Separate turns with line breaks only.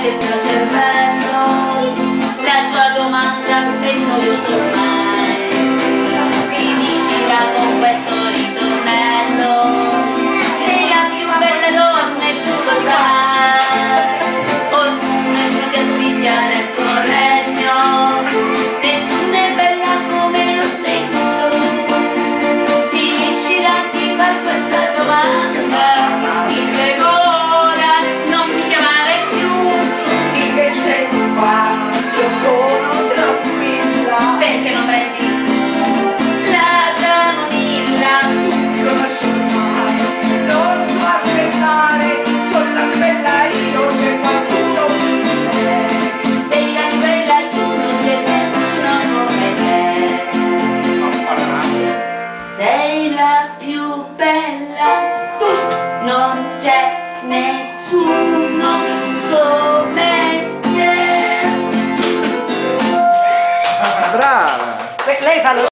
sfasci il mio cervello, la tua domanda è noiosa ormai, finiscila con questo ritornello, sei la più bella donna e tu lo sai, ognuno studia a spigliare il tuo regno, nessuno è bella come lo sei tu, finiscila di far questa domanda. Perché non prendi la camomilla?
Non conosci mai, non può aspettare, sono la bella io, c'è qualcuno come te.
Sei la più bella, tu non c'è nessuno come te. Sei la più bella, tu non c'è nessuno come te.
Brava!
Lei fa lo